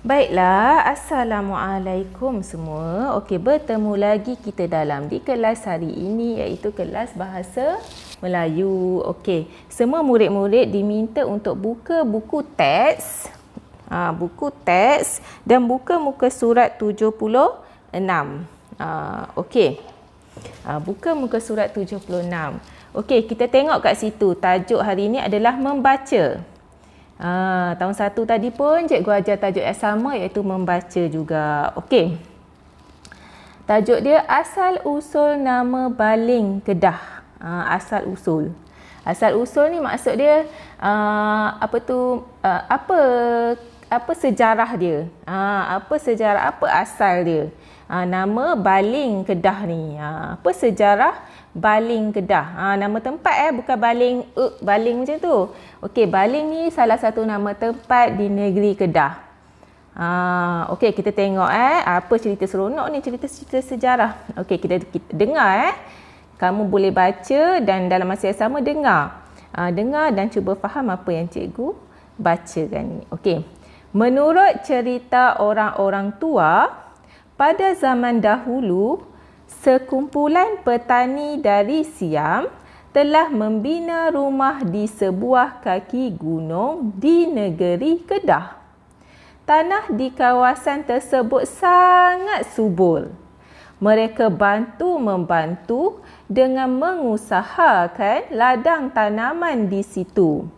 Baiklah, Assalamualaikum semua. Okey, bertemu lagi kita dalam di kelas hari ini iaitu kelas Bahasa Melayu. Okey, semua murid-murid diminta untuk buka buku teks. Buku teks dan buka muka surat 76. Okey. Buka muka surat 76. Okey, kita tengok kat situ. Tajuk hari ini adalah membaca. Tahun 1 tadi pun cikgu ajar tajuk yang sama iaitu membaca juga. Okey. Tajuk dia asal usul nama baling Kedah. Asal usul. Asal usul ni maksud dia apa sejarah dia? Apa sejarah, apa asal dia? Nama baling Kedah ni. Apa sejarah baling Kedah? Nama tempat bukan baling macam tu. Okey, baling ni salah satu nama tempat di negeri Kedah. Okey, kita tengok apa cerita seronok ni, cerita-cerita sejarah. Okey, kita dengar Kamu boleh baca dan dalam masa yang sama dengar. Dengar dan cuba faham apa yang cikgu bacakan ni. Okey. Menurut cerita orang-orang tua, pada zaman dahulu, sekumpulan petani dari Siam telah membina rumah di sebuah kaki gunung di negeri Kedah. Tanah di kawasan tersebut sangat subur. Mereka bantu-membantu dengan mengusahakan ladang tanaman di situ.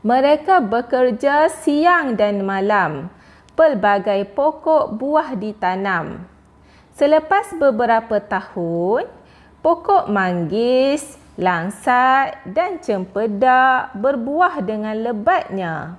Mereka bekerja siang dan malam. Pelbagai pokok buah ditanam. Selepas beberapa tahun, pokok manggis, langsat dan cempedak berbuah dengan lebatnya.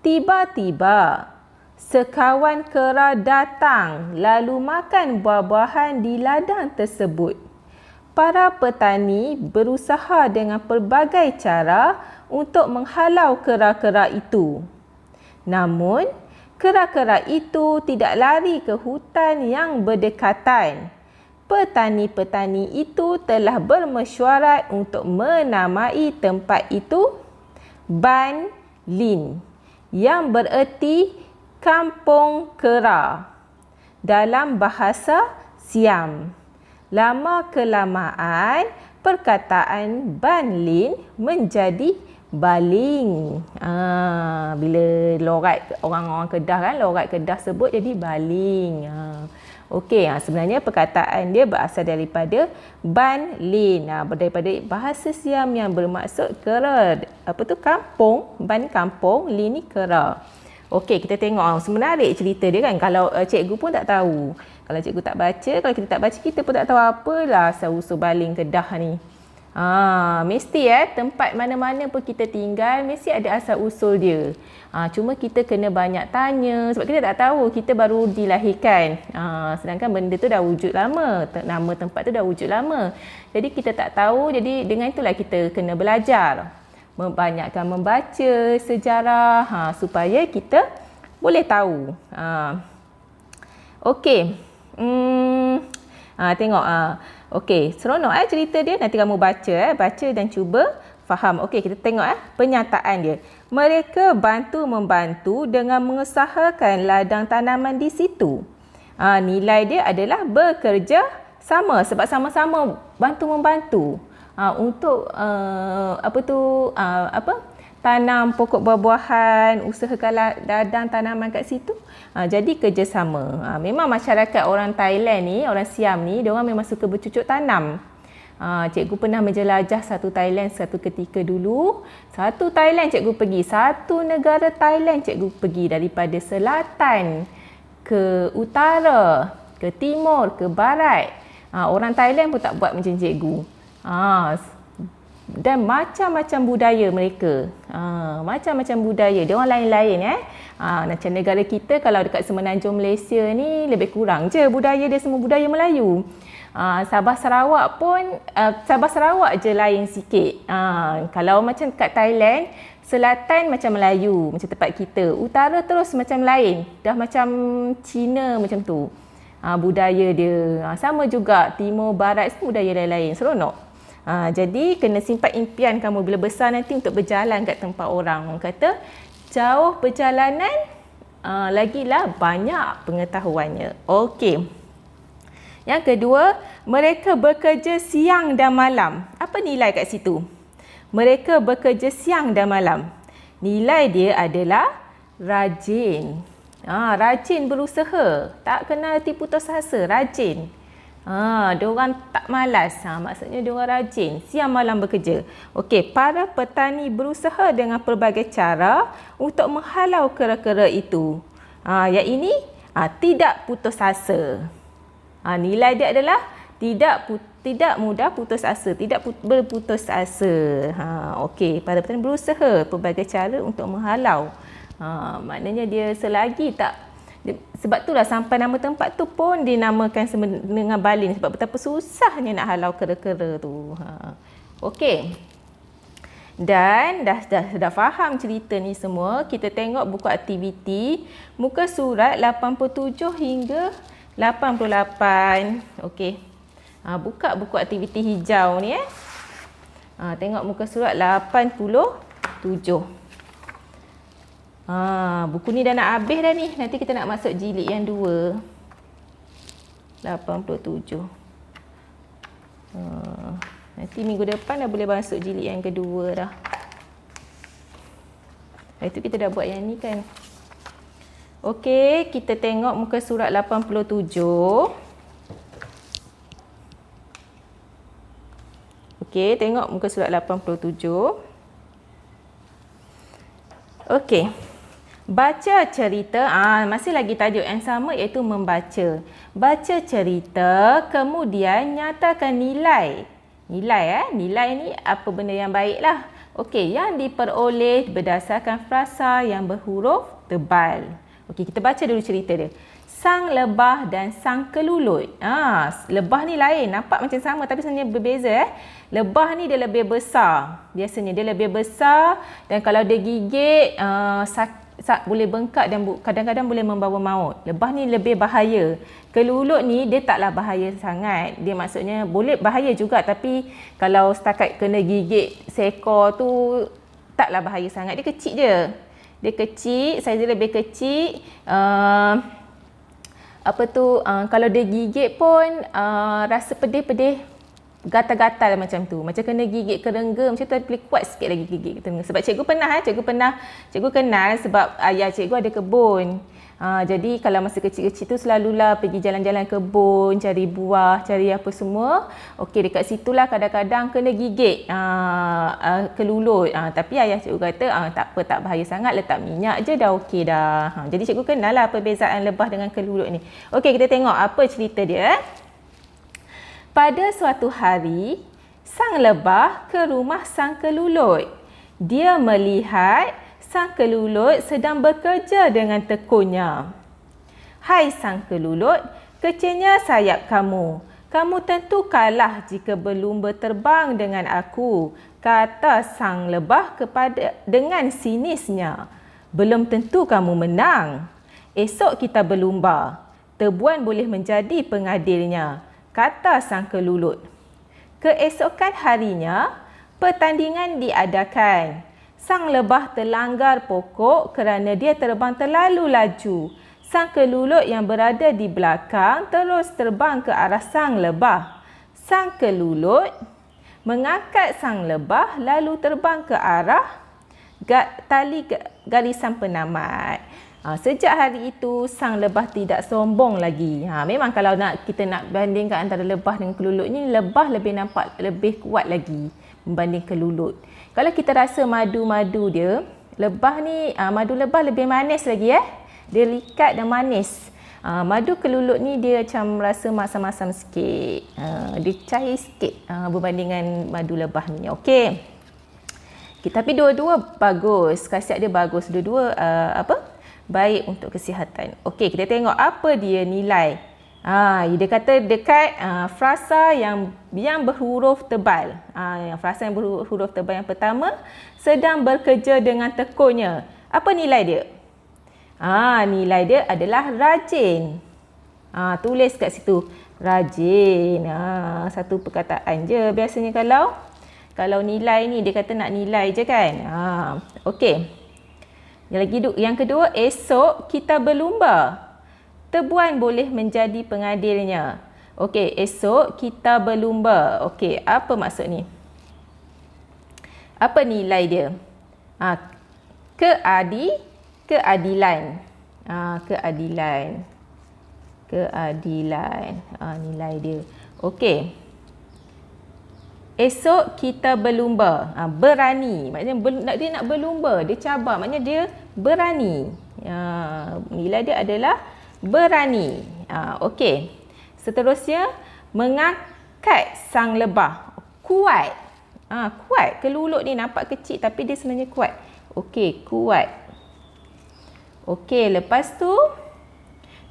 Tiba-tiba, sekawan kera datang lalu makan buah-buahan di ladang tersebut. Para petani berusaha dengan pelbagai cara untuk menghalau kera-kera itu. Namun, kera-kera itu tidak lari ke hutan yang berdekatan. Petani-petani itu telah bermesyuarat untuk menamai tempat itu Ban Lin, yang bererti kampung kera dalam bahasa Siam. Lama-kelamaan, perkataan Ban Lin menjadi baling. Bila lorat orang-orang Kedah kan, lorat Kedah sebut jadi baling. Okey, sebenarnya perkataan dia berasal daripada Ban Lin, daripada bahasa Siam yang bermaksud kera. Kampung, Ban kampung, Lin ni kera. Okey, kita tengok semenarik cerita dia kan. Kalau cikgu pun tak tahu. Kalau cikgu tak baca, kalau kita tak baca, kita pun tak tahu apalah asal-usul baling Kedah ni. Mesti tempat mana-mana pun kita tinggal mesti ada asal usul dia. Cuma kita kena banyak tanya sebab kita tak tahu, kita baru dilahirkan. Sedangkan benda tu dah wujud lama, nama tempat tu dah wujud lama. Jadi kita tak tahu, jadi dengan itulah kita kena belajar. Membanyakkan membaca sejarah supaya kita boleh tahu. Okey. Tengok okey, seronok cerita dia. Nanti kamu baca dan cuba faham. Okey, kita tengok penyataan dia. Mereka bantu-membantu dengan mengusahakan ladang tanaman di situ. Nilai dia adalah bekerja sama sebab sama-sama bantu-membantu untuk tanam pokok buah-buahan, usahakan ladang tanaman kat situ. Jadi kerjasama. Memang masyarakat orang Thailand ni, orang Siam ni, diorang memang suka bercucuk tanam. Cikgu pernah menjelajah satu Thailand satu ketika dulu. Satu Thailand cikgu pergi, satu negara Thailand cikgu pergi, daripada selatan ke utara, ke timur, ke barat. Orang Thailand pun tak buat macam cikgu. Dan macam-macam budaya mereka. Macam-macam budaya. Dia orang lain-lain macam negara kita kalau dekat Semenanjung Malaysia ni lebih kurang je budaya dia, semua budaya Melayu. Sabah Sarawak pun Sabah Sarawak je lain sikit. Kalau macam kat Thailand, selatan macam Melayu, macam tempat kita. Utara terus macam lain. Dah macam Cina macam tu. Budaya dia. Sama juga timur, barat, semua budaya lain-lain. Seronok. Jadi kena simpan impian kamu bila besar nanti untuk berjalan kat tempat orang. Orang kata jauh perjalanan lagilah banyak pengetahuannya. Okey. Yang kedua, mereka bekerja siang dan malam. Apa nilai kat situ? Mereka bekerja siang dan malam. Nilai dia adalah rajin. Rajin berusaha. Tak kena tipu putus asa, rajin. Diorang tak malas. Maksudnya diorang rajin. Siang malam bekerja. Okey, para petani berusaha dengan pelbagai cara untuk menghalau kera-kera itu. Yang ini tidak putus asa. Nilai dia adalah tidak mudah putus asa, tidak berputus asa. Okey, para petani berusaha pelbagai cara untuk menghalau. Maknanya dia selagi tak, sebab itulah sampai nama tempat tu pun dinamakan dengan Balin, sebab betapa susahnya nak halau kera-kera tu. Okey. Dan dah faham cerita ni semua, kita tengok buku aktiviti muka surat 87 hingga 88. Okey. Buka buku aktiviti hijau ni tengok muka surat 87. Buku ni dah nak habis dah ni. Nanti kita nak masuk jilid yang 2. 87. Nanti minggu depan dah boleh masuk jilid yang kedua dah. Itu kita dah buat yang ni kan. Okey, kita tengok muka surat 87. Okey, tengok muka surat 87. Okey. Baca cerita, masih lagi tajuk yang sama iaitu membaca. Baca cerita, kemudian nyatakan nilai. Nilai ni apa benda yang baiklah. Okey, yang diperoleh berdasarkan frasa yang berhuruf tebal. Okey, kita baca dulu cerita dia. Sang lebah dan sang kelulut. Lebah ni lain, nampak macam sama tapi sebenarnya berbeza. Lebah ni dia lebih besar. Biasanya dia lebih besar dan kalau dia gigit boleh bengkak dan kadang-kadang boleh membawa maut. Lebah ni lebih bahaya. Kelulut ni dia taklah bahaya sangat. Dia maksudnya boleh bahaya juga tapi kalau setakat kena gigit seekor tu taklah bahaya sangat. Dia kecil je. Dia kecil, saiz dia lebih kecil. Kalau dia gigit pun rasa pedih-pedih, gatal-gatal macam tu. Macam kena gigit kerengga macam tu, boleh kuat sikit lagi gigit kerengga. Sebab cikgu kenal sebab ayah cikgu ada kebun. Jadi kalau masa kecil-kecil tu selalulah pergi jalan-jalan kebun, cari buah, cari apa semua. Okey, dekat situlah kadang-kadang kena gigit kelulut. Tapi ayah cikgu kata tak apa, tak bahaya sangat, letak minyak je dah okey dah. Jadi cikgu kenal lah perbezaan lebah dengan kelulut ni. Okey, kita tengok apa cerita dia. Pada suatu hari, sang lebah ke rumah sang kelulut. Dia melihat sang kelulut sedang bekerja dengan tekunnya. Hai sang kelulut, kecilnya sayap kamu. Kamu tentu kalah jika belum berterbang dengan aku, kata sang lebah dengan sinisnya. Belum tentu kamu menang. Esok kita berlumba. Tebuan boleh menjadi pengadilnya, kata sang kelulut. Keesokan harinya, pertandingan diadakan. Sang lebah terlanggar pokok kerana dia terbang terlalu laju. Sang kelulut yang berada di belakang terus terbang ke arah sang lebah. Sang kelulut mengangkat sang lebah lalu terbang ke arah tali garisan penamat. Sejak hari itu, sang lebah tidak sombong lagi. Memang kalau kita nak bandingkan antara lebah dengan kelulut ni, lebah nampak lebih kuat lagi membanding kelulut. Kalau kita rasa madu-madu dia, madu lebah lebih manis lagi. Dia likat dan manis. Madu kelulut ni dia macam rasa masam-masam sikit. Dia cair sikit berbandingan madu lebah ni. Okey. Tapi dua-dua bagus. Khasiat dia bagus. Dua-dua baik untuk kesihatan. Okey, kita tengok apa dia nilai. Dia kata dekat frasa yang berhuruf tebal. Frasa yang berhuruf tebal yang pertama, sedang bekerja dengan tekunnya. Apa nilai dia? Nilai dia adalah rajin. Tulis kat situ. Rajin. Satu perkataan je biasanya kalau nilai ni dia kata nak nilai je kan. Okey. Yang kedua, esok kita berlumba. Tebuan boleh menjadi pengadilnya. Okey, esok kita berlumba. Okey, apa maksud ni? Apa nilai dia? Keadilan. Keadilan. Nilai dia. Okey. Esok kita berlumba. Berani. Maknanya dia nak berlumba. Dia cabar. Maknanya dia berani. Nilai dia adalah berani. Okey. Seterusnya, mengangkat sang lebah. Kuat. Kuat. Keluluk ni nampak kecil tapi dia sebenarnya kuat. Okey, kuat. Okey, lepas tu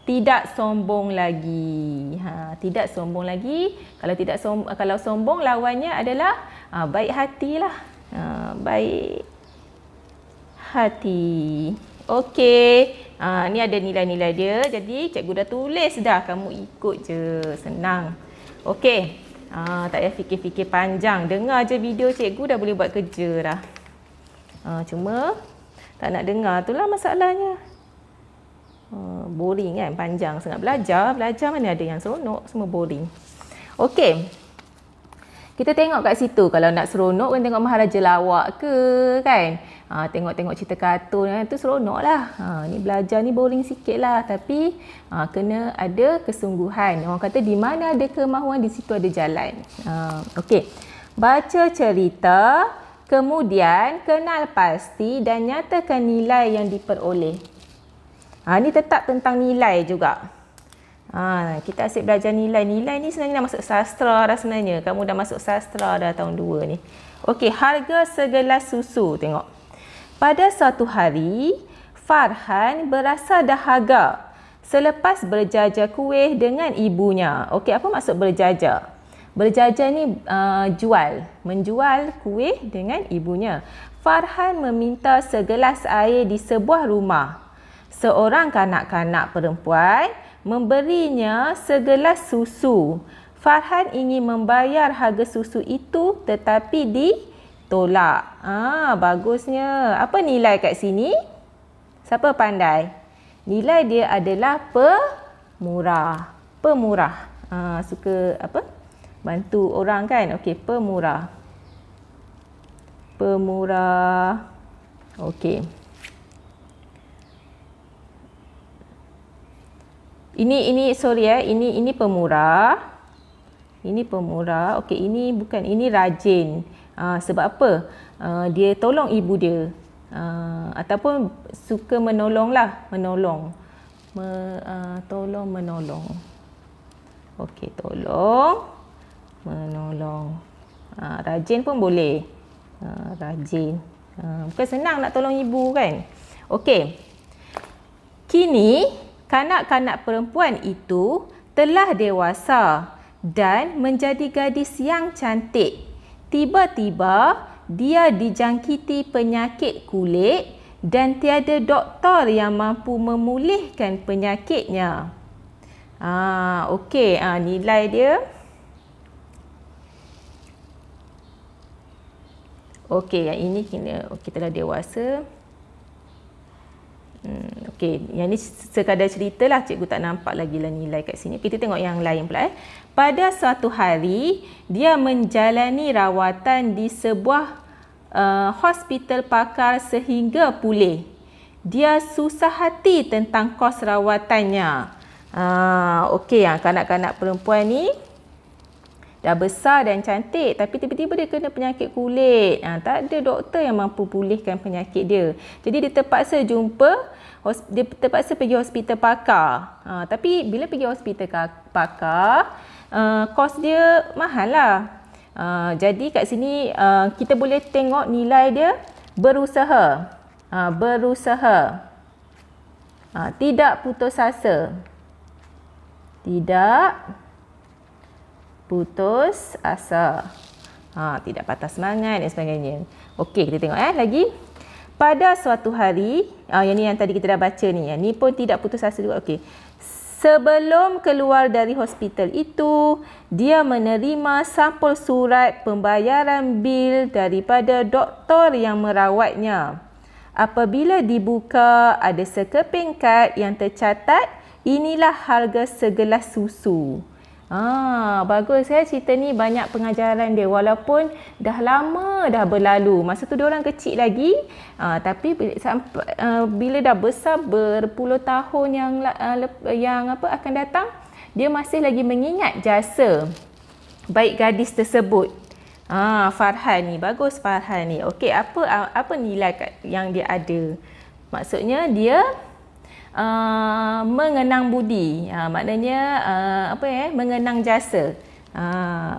tidak sombong lagi. Tidak sombong lagi. Kalau sombong lawannya adalah baik hatilah. Baik hati. Okey. Ni ada nilai-nilai dia. Jadi cikgu dah tulis dah. Kamu ikut je. Senang. Okey. Tak payah fikir-fikir panjang. Dengar je video cikgu dah boleh buat kerja dah. Cuma tak nak dengar. Itulah masalahnya. Boring kan, panjang sangat. Belajar mana ada yang seronok, semua boring. Okey, kita tengok kat situ. Kalau nak seronok kan tengok Maharaja Lawak ke kan, tengok cerita kartun tu seronok lah. Ni belajar ni boring sikit lah. Tapi kena ada kesungguhan. Orang kata di mana ada kemahuan, di situ ada jalan. Okey, baca cerita, kemudian kenal pasti dan nyatakan nilai yang diperoleh. Ni tetap tentang nilai juga. Kita asyik belajar nilai. Nilai ni sebenarnya dah masuk sastra dah sebenarnya. Kamu dah masuk sastra dah tahun 2 ni. Okey, harga segelas susu. Tengok. Pada suatu hari, Farhan berasa dahaga selepas berjajah kuih dengan ibunya. Okey, apa maksud berjajah? Berjajah ni menjual kuih dengan ibunya. Farhan meminta segelas air di sebuah rumah. Seorang kanak-kanak perempuan memberinya segelas susu. Farhan ingin membayar harga susu itu tetapi ditolak. Bagusnya. Apa nilai kat sini? Siapa pandai? Nilai dia adalah pemurah. Pemurah. Suka apa? Bantu orang kan? Okey, pemurah. Pemurah. Okey. Ini pemurah. Ini pemurah. Okey, ini bukan, ini rajin. Sebab apa? Dia tolong ibu dia. Ataupun suka menolong lah. Menolong. Tolong menolong. Okey, tolong menolong. Rajin pun boleh. Rajin. Bukan senang nak tolong ibu kan? Okey. Kini kanak-kanak perempuan itu telah dewasa dan menjadi gadis yang cantik. Tiba-tiba dia dijangkiti penyakit kulit dan tiada doktor yang mampu memulihkan penyakitnya. Okey, nilai dia. Okey, yang ini kita dah dewasa. Okey, yang ni sekadar cerita lah, cikgu tak nampak lagi lah nilai kat sini. Kita tengok yang lain pula. Pada suatu hari, dia menjalani rawatan di sebuah hospital pakar sehingga pulih. Dia susah hati tentang kos rawatannya. Okey, kanak-kanak perempuan ni dah besar dan cantik tapi tiba-tiba dia kena penyakit kulit. Tak ada doktor yang mampu pulihkan penyakit dia. Jadi dia terpaksa pergi hospital pakar. Tapi bila pergi hospital pakar, kos dia mahal lah. Jadi kat sini kita boleh tengok nilai dia berusaha. Berusaha. Tidak putus asa. Tidak putus asa. Tidak patah semangat dan sebagainya. Okey, kita tengok lagi. Pada suatu hari, yang tadi kita dah baca ni. Yang ni pun tidak putus asa juga. Okey. Sebelum keluar dari hospital itu, dia menerima sampul surat pembayaran bil daripada doktor yang merawatnya. Apabila dibuka, ada sekeping kad yang tercatat, inilah harga segelas susu. Bagus cerita ni, banyak pengajaran dia walaupun dah lama dah berlalu. Masa tu diorang kecil lagi, tapi bila dah besar berpuluh tahun yang akan datang, dia masih lagi mengingat jasa baik gadis tersebut. Farhan ni, bagus Farhan ni. Okey, apa nilai yang dia ada? Maksudnya dia mengenang budi. Maknanya mengenang jasa.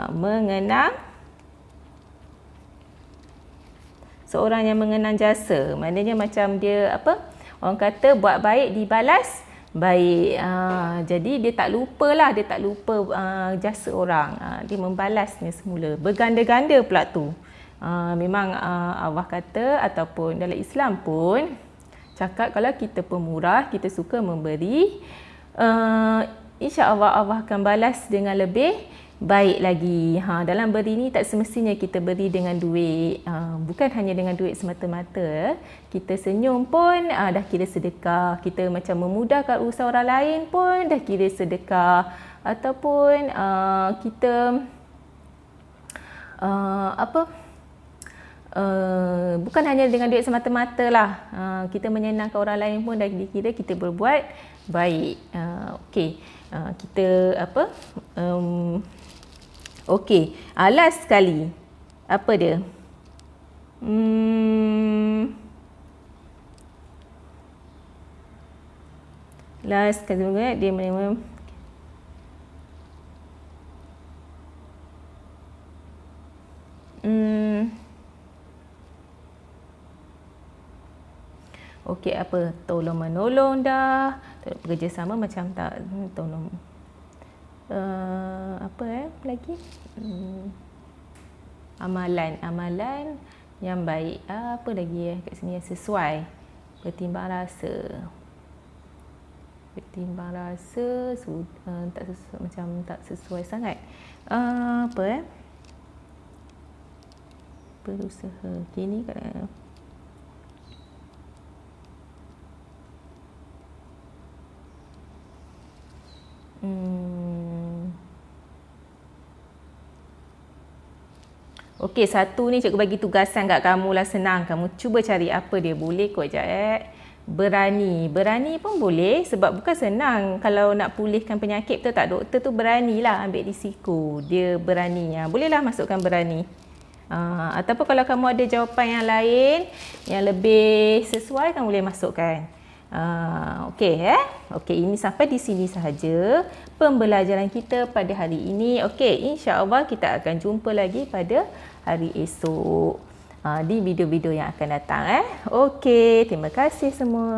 Mengenang, seorang yang mengenang jasa. Maknanya macam dia orang kata buat baik dibalas baik. Jadi dia tak lupa jasa orang. Dia membalasnya semula. Berganda-ganda pula tu. Memang Allah kata, ataupun dalam Islam pun cakap kalau kita pemurah, kita suka memberi, insya-Allah Allah akan balas dengan lebih baik lagi. Dalam beri ni tak semestinya kita beri dengan duit. Bukan hanya dengan duit semata-mata. Kita senyum pun dah kira sedekah. Kita macam memudahkan urusan orang lain pun dah kira sedekah. Ataupun kita bukan hanya dengan duit semata-mata lah. Kita menyenangkan orang lain pun dah dikira kita berbuat baik. Okey. Kita okey. Last sekali. Apa dia? Last sekali juga dia memang okey, tolong menolong dah. Bekerjasama macam tak tolong. Lagi? Amalan yang baik. Apa lagi kat sini yang sesuai? Bertimbang rasa. Tak sesuai sangat. Berusaha. Kini kadang okey, satu ni cikgu bagi tugasan kat kamu lah, senang. Kamu cuba cari apa dia. Boleh kot sekejap. Berani pun boleh sebab bukan senang. Kalau nak pulihkan penyakit, betul tak? Doktor tu beranilah ambil risiko. Dia berani. Bolehlah masukkan berani. Ataupun kalau kamu ada jawapan yang lain yang lebih sesuai, kamu boleh masukkan. Okey, ini sampai di sini sahaja pembelajaran kita pada hari ini. Okey, insya-Allah kita akan jumpa lagi pada hari esok di video-video yang akan datang. Okey, terima kasih semua.